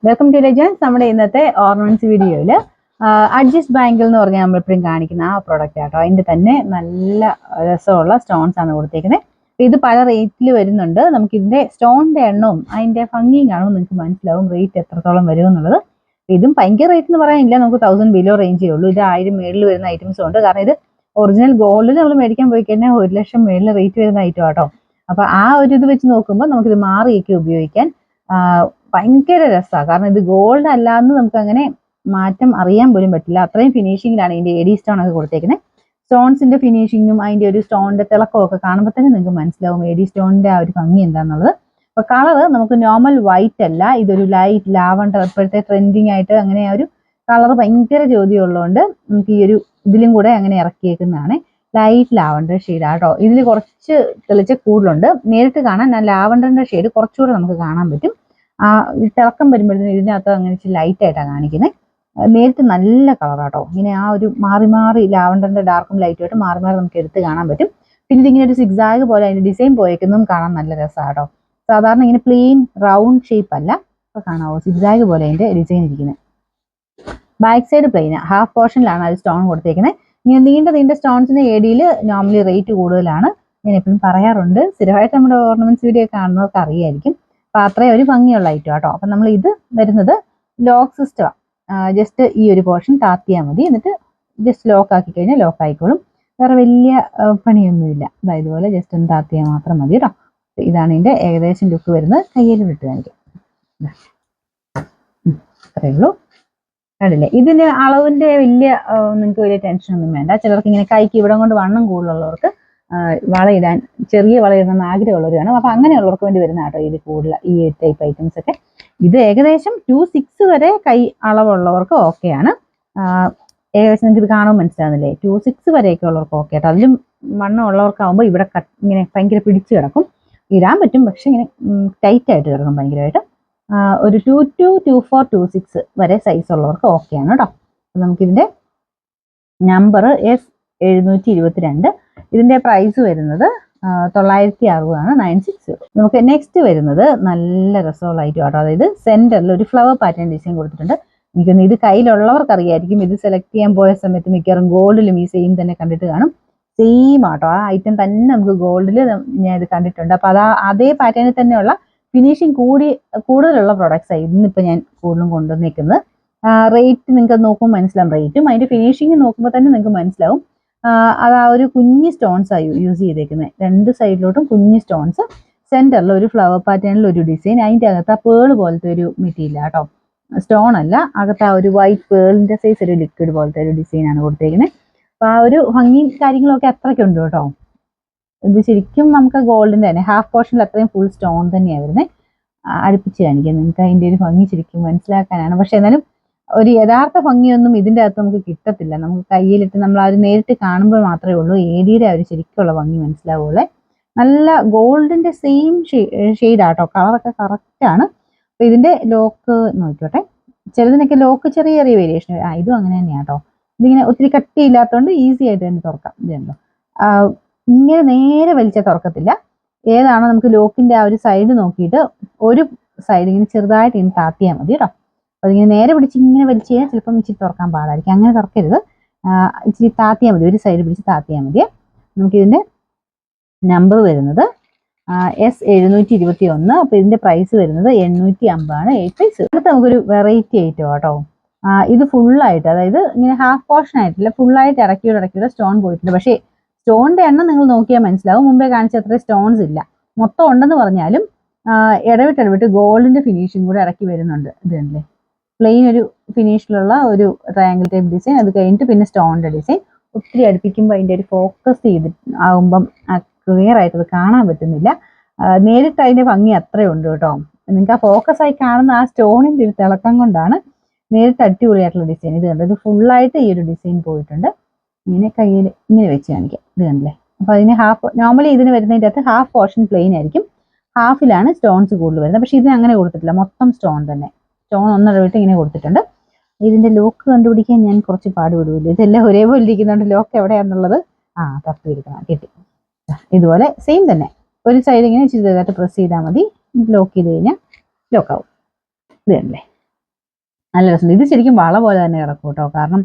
Welcome to legends. നമ്മുടെ ഇന്നത്തെ ornaments വീഡിയോയിൽ അഡ്ജസ്റ്റ് ബാങ്കിൾ എന്ന് പറഞ്ഞാൽ നമ്മളിപ്പോഴും കാണിക്കുന്ന ആ പ്രോഡക്റ്റ് ആട്ടോ. അതിൻ്റെ തന്നെ നല്ല രസമുള്ള സ്റ്റോൺസ് ആണ് കൊടുത്തേക്കുന്നത്. ഇത് പല റേറ്റിൽ വരുന്നുണ്ട്. നമുക്കിതിൻ്റെ സ്റ്റോണിൻ്റെ എണ്ണവും അതിൻ്റെ ഭംഗിയും കാണുമ്പോൾ നിങ്ങൾക്ക് മനസ്സിലാവും റേറ്റ് എത്രത്തോളം വരും എന്നുള്ളത്. ഇതും ഭയങ്കര റേറ്റ് എന്ന് പറയാനില്ല, നമുക്ക് 1000 ബിലോ റേഞ്ചേ ഉള്ളൂ. ഇത് 1000 മേളിൽ വരുന്ന ഐറ്റംസും ഉണ്ട്. കാരണം ഇത് ഒറിജിനൽ ഗോൾഡിൽ നമ്മൾ മേടിക്കാൻ പോയി കഴിഞ്ഞാൽ 1 ലക്ഷം മേളിൽ റേറ്റ് വരുന്ന ഐറ്റം ആട്ടോ. അപ്പോൾ ആ ഒരു ഇത് വെച്ച് നോക്കുമ്പോൾ നമുക്കിത് മാറിയൊക്കെ ഉപയോഗിക്കാൻ ഭയങ്കര രസമാണ്. കാരണം ഇത് ഗോൾഡ് അല്ലാന്ന് നമുക്ക് അങ്ങനെ മാറ്റം അറിയാൻ പോലും പറ്റില്ല. അത്രയും ഫിനിഷിങ്ങിലാണ് ഇതിന്റെ എഡി സ്റ്റോൺ ഒക്കെ കൊടുത്തേക്കുന്നത്. സ്റ്റോൺസിന്റെ ഫിനിഷിങ്ങും അതിന്റെ ഒരു സ്റ്റോണിന്റെ തിളക്കവും ഒക്കെ കാണുമ്പോൾ തന്നെ നിങ്ങൾക്ക് മനസ്സിലാവും എഡി സ്റ്റോണിന്റെ ആ ഒരു ഭംഗി എന്താണെന്നുള്ളത്. അപ്പൊ കളറ് നമുക്ക് നോർമൽ വൈറ്റ് അല്ല, ഇതൊരു ലൈറ്റ് ലാവണ്ടർ. ഇപ്പോഴത്തെ ട്രെൻഡിങ് ആയിട്ട് അങ്ങനെ ആ ഒരു കളർ ഭയങ്കര ചോദ്യമുള്ളതുകൊണ്ട് നമുക്ക് ഈ ഒരു ഇതിലും കൂടെ അങ്ങനെ ഇറക്കിയേക്കുന്നതാണ്. Light lavender ഷെയ്ഡാട്ടോ. ഇതിൽ കുറച്ച് തെളിച്ച കൂടുതലുണ്ട്. നേരിട്ട് കാണാൻ ലാവണ്ടറിന്റെ ഷെയ്ഡ് കുറച്ചുകൂടെ നമുക്ക് കാണാൻ പറ്റും. തിളക്കം വരുമ്പോഴത്തേനും ഇതിനകത്ത് അങ്ങനെ ലൈറ്റ് ആയിട്ടാണ് കാണിക്കുന്നത്. നേരിട്ട് നല്ല കളറാട്ടോ. ഇങ്ങനെ ആ ഒരു മാറി മാറി ലാവണ്ടറിന്റെ ഡാർക്കും ലൈറ്റുമായിട്ട് മാറി മാറി നമുക്ക് എടുത്ത് കാണാൻ പറ്റും. പിന്നെ ഇതിങ്ങനെ ഒരു സിഗ്സാഗ് പോലെ അതിന്റെ ഡിസൈൻ പോയേക്കുന്നതും കാണാൻ നല്ല രസമാട്ടോ. സാധാരണ ഇങ്ങനെ പ്ലെയിൻ റൗണ്ട് ഷേപ്പ് അല്ല, അപ്പൊ കാണാവോ സിഗ്സാഗ് പോലെ അതിന്റെ ഡിസൈൻ ഇരിക്കുന്നത്. ബാക്ക് സൈഡ് പ്ലെയിൻ, ഹാഫ് പോർഷനിലാണ് അത് സ്റ്റോൺ കൊടുത്തേക്കുന്നത്. ഇങ്ങനെ നീണ്ട സ്റ്റോൺസിന്റെ ഏരിയയിൽ നോർമലി റേറ്റ് കൂടുതലാണ്. ഞാൻ എപ്പോഴും പറയാറുണ്ട്, സ്ഥിരമായിട്ട് നമ്മുടെ ഓർണമെന്റ്സ് വീഡിയോ കാണുന്നവർക്ക് അറിയായിരിക്കും. അപ്പൊ അത്രയും ഒരു ഭംഗിയുള്ള ഐറ്റം കേട്ടോ. അപ്പൊ നമ്മൾ ഇത് വരുന്നത് ലോക്ക് സിസ്റ്റമാണ്. ജസ്റ്റ് ഈ ഒരു പോർഷൻ താത്തിയാൽ മതി, എന്നിട്ട് ജസ്റ്റ് ലോക്ക് ആക്കി കഴിഞ്ഞാൽ ലോക്ക് ആയിക്കോളും. വേറെ വലിയ പണിയൊന്നുമില്ല. അതായത് ഇതുപോലെ ജസ്റ്റ് ഒന്ന് താത്തിയാൽ മാത്രം മതി കേട്ടോ. ഇതാണ് ഇതിന്റെ ഏകദേശം ലുക്ക് വരുന്നത്. കയ്യിൽ വിട്ട് കാണിക്കാം. അത്രയേ ഉള്ളൂ. കണ്ടില്ലേ, ഇതിന് അളവിന്റെ നിങ്ങൾക്ക് വലിയ ടെൻഷൻ ഒന്നും വേണ്ട. ചിലർക്ക് ഇങ്ങനെ കൈക്ക് ഇവിടെ കൊണ്ട് വണ്ണം കൂടുതലുള്ളവർക്ക് വളയിടാൻ, ചെറിയ വളയിടണമെന്ന് ആഗ്രഹമുള്ളവരാണ്. അപ്പൊ അങ്ങനെയുള്ളവർക്ക് വേണ്ടി വരുന്ന കേട്ടോ ഇത് കൂടുതൽ ഈ ടൈപ്പ് ഐറ്റംസ് ഒക്കെ. ഇത് ഏകദേശം 2.6 വരെ കൈ അളവുള്ളവർക്ക് ഓക്കെയാണ്. ഏകദേശം നിങ്ങൾക്ക് ഇത് കാണുമ്പോൾ മനസ്സിലാകുന്നില്ലേ, 2.6 വരെയൊക്കെ ഉള്ളവർക്ക് ഓക്കെ ആട്ടോ. അതിലും വണ്ണം ഉള്ളവർക്കാവുമ്പോൾ ഇവിടെ ഇങ്ങനെ ഭയങ്കര പിടിച്ചു കിടക്കും. ഇടാൻ പറ്റും, പക്ഷെ ഇങ്ങനെ ടൈറ്റ് ആയിട്ട് കിടക്കും ഭയങ്കരമായിട്ട്. ഒരു 2.2, 2.4, 2.6 വരെ സൈസ് ഉള്ളവർക്ക് ഓക്കെയാണ് കേട്ടോ. നമുക്കിതിന്റെ നമ്പർ S722. ഇതിന്റെ പ്രൈസ് വരുന്നത് 960 ആണ്, 960. നമുക്ക് നെക്സ്റ്റ് വരുന്നത് നല്ല രസമുള്ള ഐറ്റം ആട്ടോ. അതായത് സെന്ററിൽ ഒരു ഫ്ലവർ പാറ്റേൺ ഡിസൈൻ കൊടുത്തിട്ടുണ്ട്. എനിക്കൊന്ന് ഇത് കയ്യിലുള്ളവർക്ക് അറിയായിരിക്കും. ഇത് സെലക്ട് ചെയ്യാൻ പോയ സമയത്ത് മിക്കവാറും ഗോൾഡിലും ഈ സെയിം തന്നെ കണ്ടിട്ട് കാണും. സെയിം ആട്ടോ, ആ ഐറ്റം തന്നെ നമുക്ക് ഗോൾഡിൽ ഞാൻ ഇത് കണ്ടിട്ടുണ്ട്. അപ്പൊ അതേ പാറ്റേണിൽ തന്നെയുള്ള ഫിനിഷിങ് കൂടുതലുള്ള പ്രോഡക്ട്സ് ആയി ഇന്നിപ്പോൾ ഞാൻ കൂടുതലും കൊണ്ടുവന്നേക്കുന്നത്. റേറ്റ് നിങ്ങൾക്ക് നോക്കുമ്പോൾ മനസ്സിലാവും. റേറ്റും അതിന്റെ ഫിനിഷിങ് നോക്കുമ്പോൾ തന്നെ നിങ്ങൾക്ക് മനസ്സിലാവും. അത് ആ ഒരു കുഞ്ഞ് സ്റ്റോൺസ് ആയി യൂസ് ചെയ്തേക്കുന്നത്. രണ്ട് സൈഡിലോട്ടും കുഞ്ഞ് സ്റ്റോൺസ്, സെന്ററിൽ ഒരു ഫ്ലവർ പാറ്റേണിൽ ഒരു ഡിസൈൻ. അതിൻ്റെ അകത്ത് ആ പേൾ പോലത്തെ ഒരു മെറ്റീരിയൽ കേട്ടോ, സ്റ്റോൺ അല്ല. അകത്ത് ആ ഒരു വൈറ്റ് പേളിന്റെ സൈസ് ഒരു ലിക്വിഡ് പോലത്തെ ഒരു ഡിസൈൻ ആണ് കൊടുത്തേക്കുന്നത്. അപ്പൊ ആ ഒരു ഭംഗിയും കാര്യങ്ങളൊക്കെ അത്രയ്ക്കുണ്ട് കേട്ടോ. ഇത് ശരിക്കും നമുക്ക് ഗോൾഡിന്റെ തന്നെ ഹാഫ് പോർഷനിൽ അത്രയും ഫുൾ സ്റ്റോൺ തന്നെയാണ് വരുന്നത്. അടുപ്പിച്ച് കാണിക്കാം, നിങ്ങൾക്ക് അതിന്റെ ഒരു ഭംഗി ശരിക്കും മനസ്സിലാക്കാനാണ്. പക്ഷെ എന്നാലും ഒരു യഥാർത്ഥ ഭംഗിയൊന്നും ഇതിന്റെ അകത്ത് നമുക്ക് കിട്ടത്തില്ല. നമുക്ക് കയ്യിലിട്ട് നമ്മൾ ആ ഒരു നേരിട്ട് കാണുമ്പോൾ മാത്രമേ ഉള്ളൂ ഏരിയയുടെ ആ ഒരു ശരിക്കുള്ള ഭംഗി മനസ്സിലാവുള്ളൂ. നല്ല ഗോൾഡിന്റെ സെയിം ഷെയ്ഡാട്ടോ, കളറൊക്കെ കറക്റ്റ് ആണ്. അപ്പൊ ഇതിന്റെ ലോക്ക് നോക്കിക്കോട്ടെ. ചിലതിനൊക്കെ ലോക്ക് ചെറിയ ചെറിയ വേരിയേഷൻ. ഇതും അങ്ങനെ തന്നെയാട്ടോ. ഇതിങ്ങനെ ഒത്തിരി കട്ടിയില്ലാത്തതുകൊണ്ട് ഈസി ആയിട്ട് തന്നെ തുറക്കാം. ഇതുണ്ടോ, ഇങ്ങനെ നേരെ വലിച്ചാൽ തുറക്കത്തില്ല. ഏതാണോ നമുക്ക് ലോക്കിന്റെ ആ ഒരു സൈഡ് നോക്കിയിട്ട് ഒരു സൈഡ് ഇങ്ങനെ ചെറുതായിട്ട് ഇങ്ങനെ താത്തിയാൽ മതി കേട്ടോ. അപ്പൊ അതിങ്ങനെ നേരെ പിടിച്ച് ഇങ്ങനെ വലിച്ചു കഴിഞ്ഞാൽ ചിലപ്പം ഇച്ചിരി തുറക്കാൻ പാടായിരിക്കും. അങ്ങനെ തുറക്കരുത്, ഇച്ചിരി താത്തിയാൽ മതി, ഒരു സൈഡ് പിടിച്ച് താത്തിയാൽ മതി. നമുക്കിതിന്റെ നമ്പർ വരുന്നത് S721. അപ്പൊ ഇതിന്റെ പ്രൈസ് വരുന്നത് 850 ആണ്, 8 പൈസ. അടുത്ത് നമുക്കൊരു വെറൈറ്റി ഐറ്റം കേട്ടോ. ഇത് ഫുള്ളായിട്ട്, അതായത് ഇങ്ങനെ ഹാഫ് പോർഷൻ ആയിട്ടില്ല, ഫുള്ളായിട്ട് ഇറക്കിയുടെ സ്റ്റോൺ പോയിട്ടുണ്ട്. പക്ഷേ സ്റ്റോണിന്റെ എണ്ണം നിങ്ങൾ നോക്കിയാൽ മനസ്സിലാവും. മുമ്പേ കാണിച്ച അത്ര സ്റ്റോൺസ് ഇല്ല. മൊത്തം ഉണ്ടെന്ന് പറഞ്ഞാലും ഇടവിട്ട് ഗോൾഡിന്റെ ഫിനിഷിങ് കൂടെ ഇറക്കി വരുന്നുണ്ട്. ഇതല്ലേ പ്ലെയിൻ ഒരു ഫിനിഷിലുള്ള ഒരു ട്രയാങ്കിൾ ടൈപ്പ് ഡിസൈൻ. അത് കഴിഞ്ഞിട്ട് പിന്നെ സ്റ്റോണിന്റെ ഡിസൈൻ. ഒത്തിരി അടുപ്പിക്കുമ്പോൾ അതിന്റെ ഒരു ഫോക്കസ് ചെയ്ത് ആകുമ്പം ക്ലിയർ ആയിട്ട് അത് കാണാൻ പറ്റുന്നില്ല. നേരിട്ട് അതിന്റെ ഭംഗി അത്രയുണ്ട് കേട്ടോ. നിങ്ങൾക്ക് ആ ഫോക്കസ് ആയി കാണുന്ന ആ സ്റ്റോണിന്റെ ഒരു തിളക്കം കൊണ്ടാണ് നേരിട്ട് അടിപൊളിയായിട്ടുള്ള ഡിസൈൻ. ഇത് കണ്ടത് ഫുള്ളായിട്ട് ഈ ഒരു ഡിസൈൻ പോയിട്ടുണ്ട്. ഇങ്ങനെ കയ്യിൽ ഇങ്ങനെ വെച്ച് കാണിക്കാം. ഇത് കണ്ടില്ലേ. അപ്പൊ അതിന് നോർമലി ഇതിന് വരുന്നതിൻ്റെ അകത്ത് ഹാഫ് പോർഷൻ പ്ലെയിൻ ആയിരിക്കും, ഹാഫിലാണ് സ്റ്റോൺസ് കൂടുതൽ വരുന്നത്. പക്ഷെ ഇതിന് അങ്ങനെ കൊടുത്തിട്ടില്ല, മൊത്തം സ്റ്റോൺ തന്നെ. സ്റ്റോൺ ഒന്നിടവിട്ട് ഇങ്ങനെ കൊടുത്തിട്ടുണ്ട്. ഇതിന്റെ ലോക്ക് കണ്ടുപിടിക്കാൻ ഞാൻ കുറച്ച് പാടുപെടുമല്ലോ. ഇതെല്ലാം ഒരേപോലെ ഇരിക്കുന്നുണ്ട്. ലോക്ക് എവിടെയാണെന്നുള്ളത് തപ്പിയെടുക്കണം. കിട്ടി. ഇതുപോലെ സെയിം തന്നെ ഒരു സൈഡ് ഇങ്ങനെ ചെറുതായിട്ട് പ്രസ് ചെയ്താൽ മതി. ലോക്ക് ചെയ്ത് കഴിഞ്ഞാൽ ലോക്കാവും. ഇത് കണ്ടില്ലേ. നല്ല രസമുണ്ട്. ഇത് ശരിക്കും വള പോലെ തന്നെ കിടക്കും കേട്ടോ. കാരണം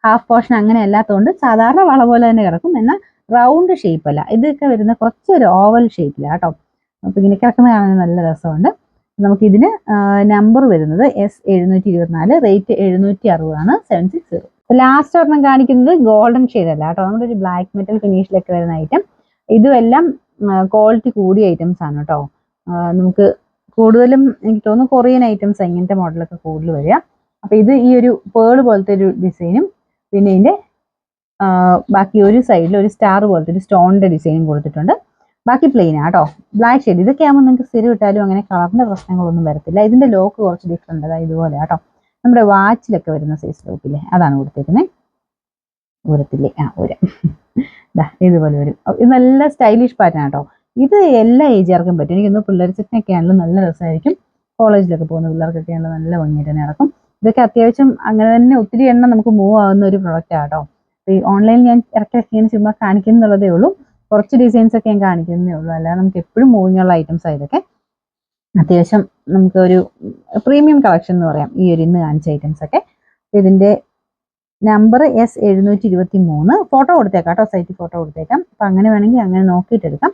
ഹാഫ് പോർഷൻ അങ്ങനെ അല്ലാത്തതുകൊണ്ട് സാധാരണ വള പോലെ തന്നെ കിടക്കും. എന്നാൽ റൗണ്ട് ഷേപ്പ് അല്ല. ഇതൊക്കെ വരുന്ന കുറച്ചൊരു ഓവൽ ഷേപ്പിലാണ് കേട്ടോ. അപ്പോൾ ഇങ്ങനെ കിടക്കുന്ന കാണാൻ നല്ല രസമുണ്ട്. നമുക്കിതിന് നമ്പർ വരുന്നത് S724, റേറ്റ് 760 760. ലാസ്റ്റ് ഒരെണ്ണം കാണിക്കുന്നത് ഗോൾഡൻ ഷെയ്ഡ് അല്ല കേട്ടോ. നമ്മുടെ ഒരു ബ്ലാക്ക് മെറ്റൽ ഫിനിഷിലൊക്കെ വരുന്ന ഐറ്റം. ഇതുമെല്ലാം ക്വാളിറ്റി കൂടിയ ഐറ്റംസ് ആണ് കേട്ടോ. നമുക്ക് കൂടുതലും എനിക്ക് തോന്നുന്നു കൊറിയൻ ഐറ്റംസ് ഇങ്ങനത്തെ മോഡലൊക്കെ കൂടുതൽ വരിക. അപ്പൊ ഇത് ഈ ഒരു പേള് പോലത്തെ ഒരു ഡിസൈനും പിന്നെ ഇതിന്റെ ബാക്കി ഒരു സൈഡിൽ ഒരു സ്റ്റാർ പോലത്തെ ഒരു സ്റ്റോണിന്റെ ഡിസൈനും കൊടുത്തിട്ടുണ്ട്. ബാക്കി പ്ലെയിൻ ആട്ടോ. ബ്ലാക്ക് ഷെയ്ഡ് ഇതൊക്കെ ആകുമ്പോൾ നിങ്ങൾക്ക് സ്ഥിരം ഇട്ടാലും അങ്ങനെ കളറിന്റെ പ്രശ്നങ്ങളൊന്നും വരത്തില്ല. ഇതിന്റെ ലോക്ക് കുറച്ച് ഡിഫറെന്റ് അതായത് ഇതുപോലെ ആട്ടോ. നമ്മുടെ വാച്ചിലൊക്കെ വരുന്ന സൈസ് ലോക്കില്ലേ അതാണ് കൊടുത്തേക്കുന്നത്. ഊരത്തില്ലേ ഊര ഇതുപോലെ വരും. ഇത് നല്ല സ്റ്റൈലിഷ് പാറ്റേൺ ആട്ടോ. ഇത് എല്ലാ ഏജുകാർക്കും പറ്റും. എനിക്കൊന്ന് പിള്ളേർ സെറ്റിനൊക്കെ ആണെങ്കിലും നല്ല രസമായിരിക്കും. കോളേജിലൊക്കെ പോകുന്ന പിള്ളേർക്കൊക്കെ ആണെങ്കിലും നല്ല ഭംഗിയായിട്ട് തന്നെ നടക്കും. ഇതൊക്കെ അത്യാവശ്യം അങ്ങനെ തന്നെ ഒത്തിരി എണ്ണം നമുക്ക് മൂവ് ആവുന്ന ഒരു പ്രൊഡക്റ്റ് ആട്ടോ. ഈ ഓൺലൈനിൽ ഞാൻ ഇറക്കി ചുമ്മാ കാണിക്കുന്നുള്ളതേ ഉള്ളൂ. കുറച്ച് ഡിസൈൻസ് ഒക്കെ ഞാൻ കാണിക്കുന്നതേ ഉള്ളൂ. അല്ലാതെ നമുക്ക് എപ്പോഴും മൂവിങ്ങുള്ള ഐറ്റംസ് ആയതൊക്കെ അത്യാവശ്യം നമുക്ക് ഒരു പ്രീമിയം കളക്ഷൻ എന്ന് പറയാം ഈ ഒരു ഇന്ന് കാണിച്ച ഐറ്റംസ് ഒക്കെ. ഇതിന്റെ നമ്പർ S723. ഫോട്ടോ കൊടുത്തേക്കാം കേട്ടോ. സൈറ്റിൽ ഫോട്ടോ കൊടുത്തേക്കാം. അപ്പൊ അങ്ങനെ വേണമെങ്കിൽ അങ്ങനെ നോക്കിയിട്ട് എടുക്കാം.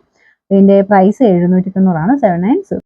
ഇതിന്റെ പ്രൈസ് 790 790.